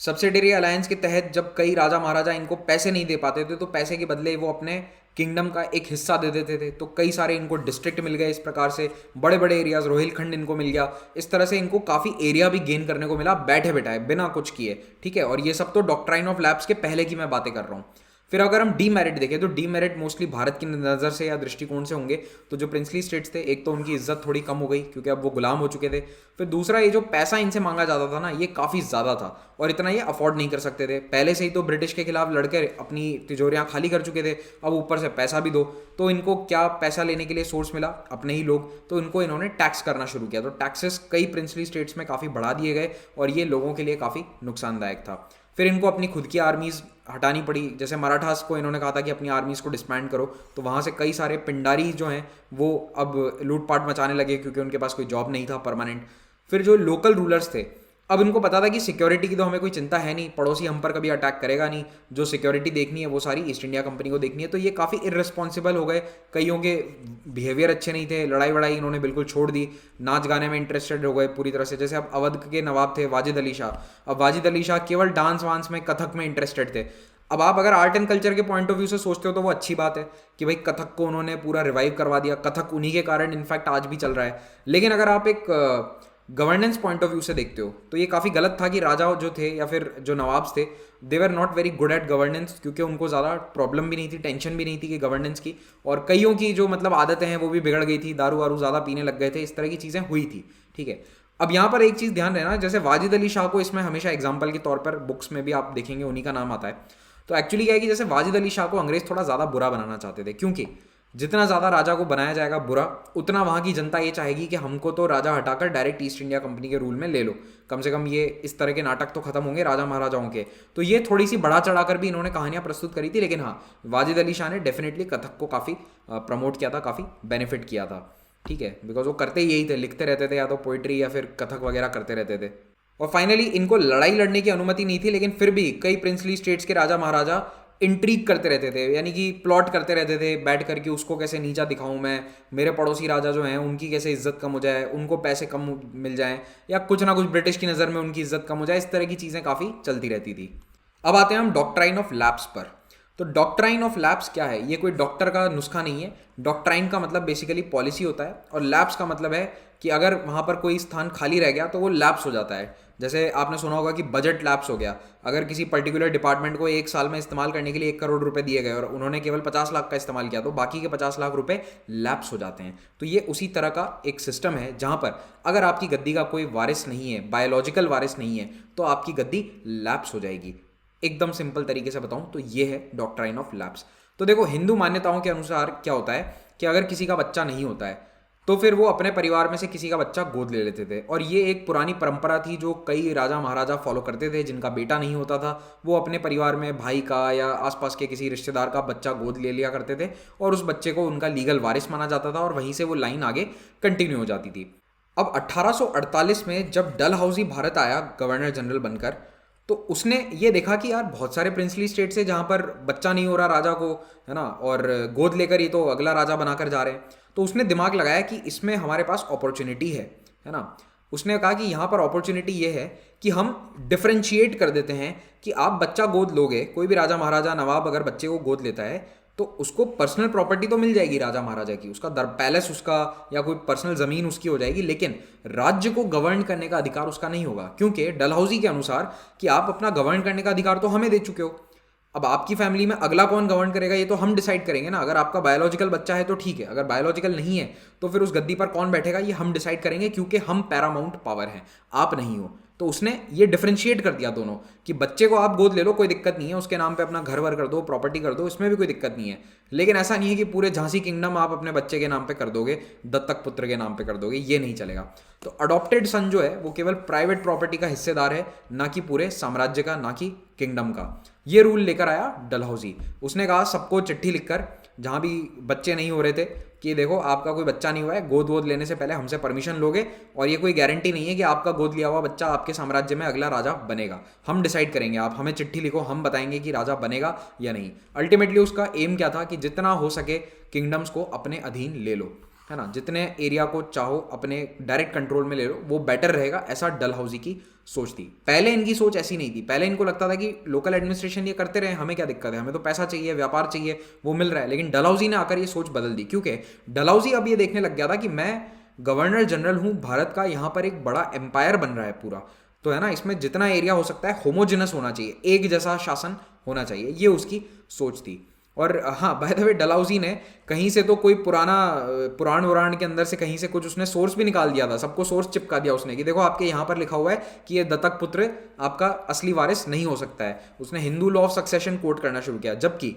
सब्सिडियरी अलायंस के तहत जब कई राजा महाराजा इनको पैसे नहीं दे पाते थे, तो पैसे के बदले वो अपने किंगडम का एक हिस्सा दे देते थे। तो कई सारे इनको डिस्ट्रिक्ट मिल गए। इस प्रकार से बड़े बड़े एरियाज, रोहिलखंड इनको मिल गया। इस तरह से इनको काफ़ी एरिया भी गेन करने को मिला, बैठे बैठाए बिना कुछ किए। ठीक है, और ये सब तो डॉक्ट्राइन ऑफ लैप्स के पहले की मैं बातें कर रहा हूँ। फिर अगर हम डीमेरिट देखें, तो डीमेरिट मोस्टली भारत की नज़र से या दृष्टिकोण से होंगे। तो जो प्रिंसली स्टेट्स थे, एक तो उनकी इज्जत थोड़ी कम हो गई क्योंकि अब वो गुलाम हो चुके थे। फिर दूसरा, ये जो पैसा इनसे मांगा जाता था ना, ये काफ़ी ज़्यादा था, और इतना ये अफोर्ड नहीं कर सकते थे। पहले से ही तो ब्रिटिश के खिलाफ लड़कर अपनी तिजोरियाँ खाली कर चुके थे, अब ऊपर से पैसा भी दो। तो इनको क्या पैसा लेने के लिए सोर्स मिला? अपने ही लोग। तो इनको इन्होंने टैक्स करना शुरू किया। तो टैक्सेस कई प्रिंसली स्टेट्स में काफ़ी बढ़ा दिए गए, और ये लोगों के लिए काफ़ी नुकसानदायक था। फिर इनको अपनी खुद की आर्मीज़ हटानी पड़ी। जैसे मराठास को इन्होंने कहा था कि अपनी आर्मीज़ को डिस्बैंड करो, तो वहाँ से कई सारे पिंडारी जो हैं वो अब लूटपाट मचाने लगे, क्योंकि उनके पास कोई जॉब नहीं था परमानेंट। फिर जो लोकल रूलर्स थे, अब इनको पता था कि सिक्योरिटी की तो हमें कोई चिंता है नहीं, पड़ोसी हम पर कभी अटैक करेगा नहीं, जो सिक्योरिटी देखनी है वो सारी ईस्ट इंडिया कंपनी को देखनी है। तो ये काफ़ी इररिस्पॉन्सिबल हो गए। कईयों के बिहेवियर अच्छे नहीं थे, लड़ाई वड़ाई इन्होंने बिल्कुल छोड़ दी, नाच गाने में इंटरेस्टेड हो गए पूरी तरह से। जैसे अब अवध के नवाब थे वाजिद अली शाह, अब वाजिद अली शाह केवल डांस वांस में, कथक में इंटरेस्टेड थे। अब आप अगर आर्ट एंड कल्चर के पॉइंट ऑफ व्यू से सोचते हो तो वो अच्छी बात है कि भाई कथक को उन्होंने पूरा रिवाइव करवा दिया। कथक उन्हीं के कारण इनफैक्ट आज भी चल रहा है। लेकिन अगर आप एक गवर्नेंस पॉइंट ऑफ व्यू से देखते हो तो ये काफ़ी गलत था कि राजा जो थे या फिर जो नवाब्स थे, they were not very good at governance, क्योंकि उनको ज़्यादा प्रॉब्लम भी नहीं थी, टेंशन भी नहीं थी कि गवर्नेंस की, और कईयों की जो मतलब आदतें हैं वो भी बिगड़ गई थी, दारू वारू ज़्यादा पीने लग गए थे, इस तरह की चीज़ें हुई थी। ठीक है, अब यहाँ पर एक चीज़ ध्यान रहना, जैसे वाजिद अली शाह को इसमें हमेशा एग्जाम्पल के तौर पर बुक्स में भी आप देखेंगे उन्हीं का नाम आता है। तो एक्चुअली क्या है कि जैसे वाजिद अली शाह को अंग्रेज थोड़ा ज़्यादा बुरा बनाना चाहते थे, क्योंकि जितना ज़्यादा राजा को बनाया जाएगा बुरा, उतना वहाँ की जनता ये चाहेगी कि हमको तो राजा हटाकर डायरेक्ट ईस्ट इंडिया कंपनी के रूल में ले लो, कम से कम ये इस तरह के नाटक तो खत्म होंगे राजा महाराजाओं के। तो ये थोड़ी सी बढ़ा चढ़ाकर भी इन्होंने कहानियाँ प्रस्तुत करी थी, लेकिन हाँ, वाजिद अली शाह ने डेफिनेटली कथक को काफ़ी प्रमोट किया था, काफ़ी बेनिफिट किया था। ठीक है, बिकॉज वो करते ही यही थे, लिखते रहते थे या तो पोइट्री या फिर कथक वगैरह करते रहते थे। और फाइनली इनको लड़ाई लड़ने की अनुमति नहीं थी, लेकिन फिर भी कई प्रिंसली स्टेट्स के राजा महाराजा इंट्रीग करते रहते थे, यानी कि प्लॉट करते रहते थे बैठ करके, उसको कैसे नीचा दिखाऊं मैं, मेरे पड़ोसी राजा जो हैं उनकी कैसे इज्जत कम हो जाए, उनको पैसे कम मिल जाएं, या कुछ ना कुछ ब्रिटिश की नज़र में उनकी इज्जत कम हो जाए, इस तरह की चीज़ें काफ़ी चलती रहती थी। अब आते हैं हम डॉक्ट्राइन ऑफ लैप्स पर। तो डॉक्ट्राइन ऑफ लैप्स क्या है? ये कोई डॉक्टर का नुस्खा नहीं है। डॉक्ट्राइन का मतलब बेसिकली पॉलिसी होता है, और लैप्स का मतलब है कि अगर वहाँ पर कोई स्थान खाली रह गया तो वो लैप्स हो जाता है। जैसे आपने सुना होगा कि बजट लैप्स हो गया, अगर किसी पर्टिकुलर डिपार्टमेंट को एक साल में इस्तेमाल करने के लिए 1 करोड़ रुपए दिए गए और उन्होंने केवल 50 लाख का इस्तेमाल किया, तो बाकी के 50 लाख रुपए लैप्स हो जाते हैं। तो ये उसी तरह का एक सिस्टम है जहाँ पर अगर आपकी गद्दी का कोई वारिस नहीं है, बायोलॉजिकल वारिस नहीं है, तो आपकी गद्दी लैप्स हो जाएगी। एकदम सिंपल तरीके से बताऊं तो ये है डॉक्ट्राइन ऑफ लैप्स। तो देखो, हिंदू मान्यताओं के अनुसार क्या होता है कि अगर किसी का बच्चा नहीं होता है तो फिर वो अपने परिवार में से किसी का बच्चा गोद ले लेते थे, और ये एक पुरानी परंपरा थी जो कई राजा महाराजा फॉलो करते थे। जिनका बेटा नहीं होता था वो अपने परिवार में भाई का या आसपास के किसी रिश्तेदार का बच्चा गोद ले लिया करते थे, और उस बच्चे को उनका लीगल वारिस माना जाता था, और वहीं से वो लाइन आगे कंटिन्यू हो जाती थी। अब 1848 में जब डलहौजी भारत आया गवर्नर जनरल बनकर, तो उसने ये देखा कि यार बहुत सारे प्रिंसली स्टेट से जहाँ पर बच्चा नहीं हो रहा राजा को, है ना, और गोद लेकर ये तो अगला राजा बनाकर जा रहे हैं, तो उसने दिमाग लगाया कि इसमें हमारे पास अपॉर्चुनिटी है ना। उसने कहा कि यहाँ पर अपॉर्चुनिटी ये है कि हम डिफरेंशिएट कर देते हैं कि आप बच्चा गोद लोगे, कोई भी राजा महाराजा नवाब अगर बच्चे को गोद लेता है तो उसको पर्सनल प्रॉपर्टी तो मिल जाएगी राजा महाराजा की, उसका पैलेस उसका या कोई पर्सनल ज़मीन उसकी हो जाएगी, लेकिन राज्य को गवर्न करने का अधिकार उसका नहीं होगा, क्योंकि डलहौजी के अनुसार कि आप अपना गवर्न करने का अधिकार तो हमें दे चुके हो, अब आपकी फैमिली में अगला कौन गवर्न करेगा ये तो हम डिसाइड करेंगे ना। अगर आपका बायोलॉजिकल बच्चा है तो ठीक है, अगर बायोलॉजिकल नहीं है तो फिर उस गद्दी पर कौन बैठेगा ये हम डिसाइड करेंगे, क्योंकि हम पैरामाउंट पावर हैं, आप नहीं हो। तो उसने ये डिफरेंशिएट कर दिया दोनों कि बच्चे को आप गोद ले लो, कोई दिक्कत नहीं है, उसके नाम पे अपना घर वर कर दो, प्रॉपर्टी कर दो, इसमें भी कोई दिक्कत नहीं है, लेकिन ऐसा नहीं है कि पूरे झांसी किंगडम आप अपने बच्चे के नाम पे कर दोगे, दत्तक पुत्र के नाम पे कर दोगे, ये नहीं चलेगा। तो अडॉप्टेड सन जो है वो केवल प्राइवेट प्रॉपर्टी का हिस्सेदार है, ना कि पूरे साम्राज्य का, ना कि किंगडम का। ये रूल लेकर आया डलहौजी। उसने कहा सबको चिट्ठी लिखकर, जहाँ भी बच्चे नहीं हो रहे थे, कि देखो आपका कोई बच्चा नहीं हुआ है, गोद वोद लेने से पहले हमसे परमिशन लोगे, और ये कोई गारंटी नहीं है कि आपका गोद लिया हुआ बच्चा आपके साम्राज्य में अगला राजा बनेगा, हम डिसाइड करेंगे, आप हमें चिट्ठी लिखो, हम बताएंगे कि राजा बनेगा या नहीं। अल्टीमेटली उसका एम क्या था कि जितना हो सके किंगडम्स को अपने अधीन ले लो, है ना, जितने एरिया को चाहो अपने डायरेक्ट कंट्रोल में ले लो, वो बेटर रहेगा, ऐसा डलहौजी की सोच थी। पहले इनकी सोच ऐसी नहीं थी, पहले इनको लगता था कि लोकल एडमिनिस्ट्रेशन ये करते रहे, हमें क्या दिक्कत है, हमें तो पैसा चाहिए, व्यापार चाहिए, वो मिल रहा है। लेकिन डलहौजी ने आकर ये सोच बदल दी, क्योंकि डलहौजी अब ये देखने लग गया था कि मैं गवर्नर जनरल हूँ भारत का, यहाँ पर एक बड़ा एम्पायर बन रहा है पूरा, तो है ना, इसमें जितना एरिया हो सकता है होमोजिनस होना चाहिए, एक जैसा शासन होना चाहिए, ये उसकी सोच थी। और हाँ, बाय द वे डलहौजी ने कहीं से तो कोई पुराण वुराण के अंदर से कहीं से कुछ उसने सोर्स भी निकाल दिया था, सबको सोर्स चिपका दिया उसने कि देखो आपके यहाँ पर लिखा हुआ है कि ये दत्तक पुत्र आपका असली वारिस नहीं हो सकता है। उसने Hindu law of succession quote करना शुरू किया, जबकि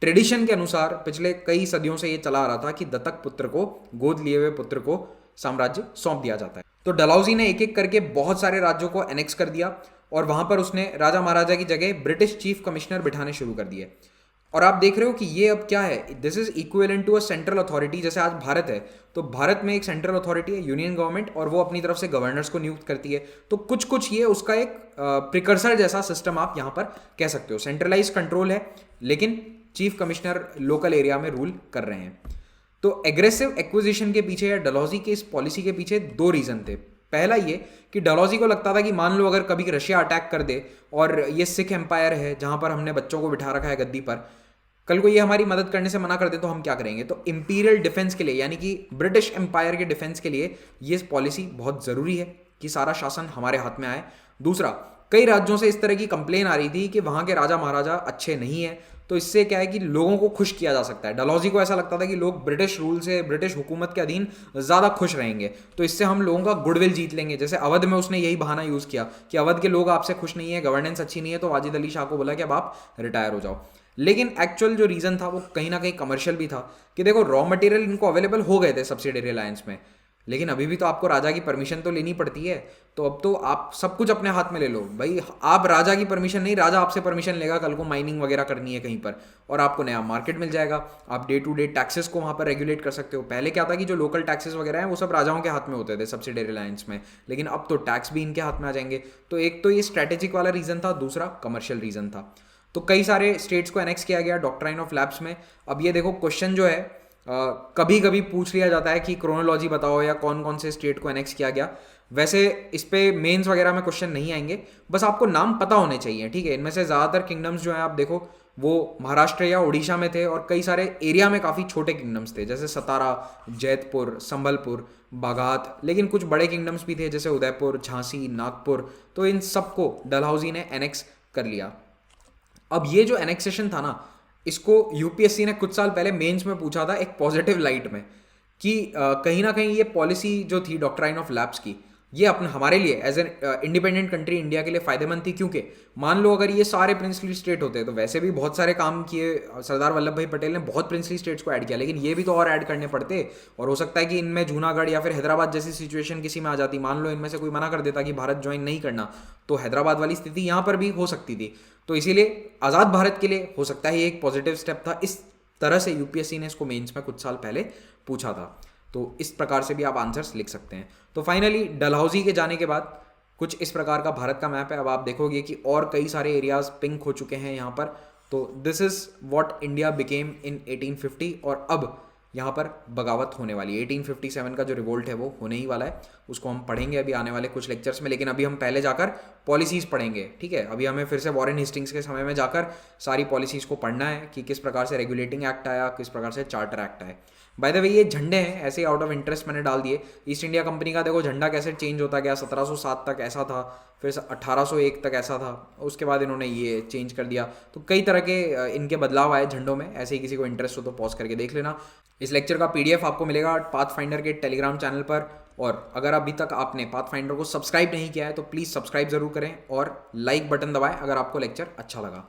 ट्रेडिशन के अनुसार पिछले कई सदियों से ये चला आ रहा था कि दत्तक पुत्र को, गोद लिए हुए पुत्र को साम्राज्य सौंप दिया जाता है। तो डलहौजी ने एक एक करके बहुत सारे राज्यों को एनेक्स कर दिया, और वहां पर उसने राजा महाराजा की जगह ब्रिटिश चीफ कमिश्नर बिठाने शुरू कर दिए। और आप देख रहे हो कि ये अब क्या है, this is equivalent to a central authority. जैसे आज भारत है, तो भारत में एक सेंट्रल अथॉरिटी है, यूनियन गवर्नमेंट, और वो अपनी तरफ से गवर्नर्स को नियुक्त करती है। तो कुछ कुछ ये उसका एक प्रिकर्सर जैसा सिस्टम आप यहाँ पर कह सकते हो। सेंट्रलाइज कंट्रोल है, लेकिन चीफ कमिश्नर लोकल एरिया में रूल कर रहे हैं। तो एग्रेसिव एक्विजिशन के पीछे या डलहौजी के इस पॉलिसी के पीछे दो रीजन थे। पहला ये कि डलहौजी को लगता था कि मान लो अगर कभी रशिया अटैक कर दे, और ये सिख एम्पायर है जहां पर हमने बच्चों को बिठा रखा है गद्दी पर, कल को ये हमारी मदद करने से मना कर दे तो हम क्या करेंगे। तो इंपीरियल डिफेंस के लिए, यानी कि ब्रिटिश एम्पायर के डिफेंस के लिए ये पॉलिसी बहुत ज़रूरी है। कि सारा शासन हमारे हाथ में आए। दूसरा, कई राज्यों से इस तरह की कंप्लेन आ रही थी कि वहाँ के राजा महाराजा अच्छे नहीं है, तो इससे क्या है कि लोगों को खुश किया जा सकता है। डलहौजी को ऐसा लगता था कि लोग ब्रिटिश रूल से, ब्रिटिश हुकूमत के अधीन ज़्यादा खुश रहेंगे, तो इससे हम लोगों का गुडविल जीत लेंगे। जैसे अवध में उसने यही बहाना यूज़ किया कि अवध के लोग आपसे खुश नहीं है, गवर्नेंस अच्छी नहीं है, तो वाजिद अली शाह को बोला कि अब आप रिटायर हो जाओ। लेकिन एक्चुअल जो रीज़न था वो कहीं ना कहीं कमर्शियल भी था कि देखो रॉ मटेरियल इनको अवेलेबल हो गए थे सब्सिडरी अलायंस में, लेकिन अभी भी तो आपको राजा की परमिशन तो लेनी पड़ती है। तो अब तो आप सब कुछ अपने हाथ में ले लो भाई, आप राजा की परमिशन नहीं, राजा आपसे परमिशन लेगा कल को माइनिंग वगैरह करनी है कहीं पर, और आपको नया मार्केट मिल जाएगा। आप डे टू डे टैक्सेस को वहाँ पर रेगुलेट कर सकते हो। पहले क्या था कि जो लोकल टैक्सेस वगैरह हैं वो सब राजाओं के हाथ में होते थे सब्सिडरी अलायंस में, लेकिन अब तो टैक्स भी इनके हाथ में आ जाएंगे। तो एक तो ये स्ट्रैटेजिक वाला रीज़न था, दूसरा कमर्शियल रीज़न था। तो कई सारे स्टेट्स को एनेक्स किया गया डॉक्ट्राइन ऑफ लैप्स में। अब ये देखो क्वेश्चन जो है कभी कभी पूछ लिया जाता है कि क्रोनोलॉजी बताओ या कौन कौन से स्टेट को एनेक्स किया गया। वैसे इस पे मेंस वगैरह में क्वेश्चन नहीं आएंगे, बस आपको नाम पता होने चाहिए, ठीक है। इनमें से ज़्यादातर किंगडम्स जो हैं आप देखो वो महाराष्ट्र या उड़ीसा में थे, और कई सारे एरिया में काफ़ी छोटे किंगडम्स थे जैसे सतारा, जैतपुर, संबलपुर, बाघात। लेकिन कुछ बड़े किंगडम्स भी थे जैसे उदयपुर, झांसी, नागपुर। तो इन सबको डलहौजी ने एनेक्स कर लिया। अब ये जो एनेक्सेशन था ना, इसको यूपीएससी ने कुछ साल पहले मेंस में पूछा था एक पॉजिटिव लाइट में कि कहीं ना कहीं ये पॉलिसी जो थी डॉक्ट्राइन ऑफ लैप्स की, ये अपने हमारे लिए as an independent country India के लिए फायदेमंद थी। क्योंकि मान लो अगर ये सारे प्रिंसली स्टेट होते तो वैसे भी बहुत सारे काम किए, सरदार वल्लभ भाई पटेल ने बहुत प्रिंसली स्टेट्स को ऐड किया, लेकिन ये भी तो और ऐड करने पड़ते। और हो सकता है कि इनमें जूनागढ़ या फिर हैदराबाद जैसी सिचुएशन किसी में आ जाती। मान लो इनमें से कोई मना कर देता कि भारत ज्वाइन नहीं करना, तो हैदराबाद वाली स्थिति यहाँ पर भी हो सकती थी। तो इसीलिए आज़ाद भारत के लिए हो सकता है ये एक पॉजिटिव स्टेप था। इस तरह से यूपीएससी ने इसको मेंस में कुछ साल पहले पूछा था। तो इस प्रकार से भी आप आंसर्स लिख सकते हैं। तो फाइनली डलहौजी के जाने के बाद कुछ इस प्रकार का भारत का मैप है। अब आप देखोगे कि और कई सारे एरियाज पिंक हो चुके हैं यहाँ पर। तो this is what India became इन 1850, और अब यहाँ पर बगावत होने वाली है। 1857 का जो रिवोल्ट है वो होने ही वाला है, उसको हम पढ़ेंगे अभी आने वाले कुछ लेक्चर्स में। लेकिन अभी हम पहले जाकर पॉलिसीज़ पढ़ेंगे, ठीक है। अभी हमें फिर से वॉरेन हेस्टिंग्स के समय में जाकर सारी पॉलिसीज़ को पढ़ना है कि किस प्रकार से रेगुलेटिंग एक्ट आया, किस प्रकार से चार्टर एक्ट आया। बाय द वे ये झंडे हैं ऐसे आउट ऑफ इंटरेस्ट मैंने डाल दिए। ईस्ट इंडिया कंपनी का देखो झंडा कैसे चेंज होता गया। 1707 तक ऐसा था, फिर 1801 तक ऐसा था, उसके बाद इन्होंने ये चेंज कर दिया। तो कई तरह के इनके बदलाव आए झंडों में। ऐसे ही किसी को इंटरेस्ट हो तो पॉज करके देख लेना। इस लेक्चर का पीडीएफ आपको मिलेगा पाथफाइंडर के टेलीग्राम चैनल पर। और अगर अभी तक आपने पाथफाइंडर को सब्सक्राइब नहीं किया है तो प्लीज़ सब्सक्राइब ज़रूर करें और लाइक बटन दबाएं अगर आपको लेक्चर अच्छा लगा।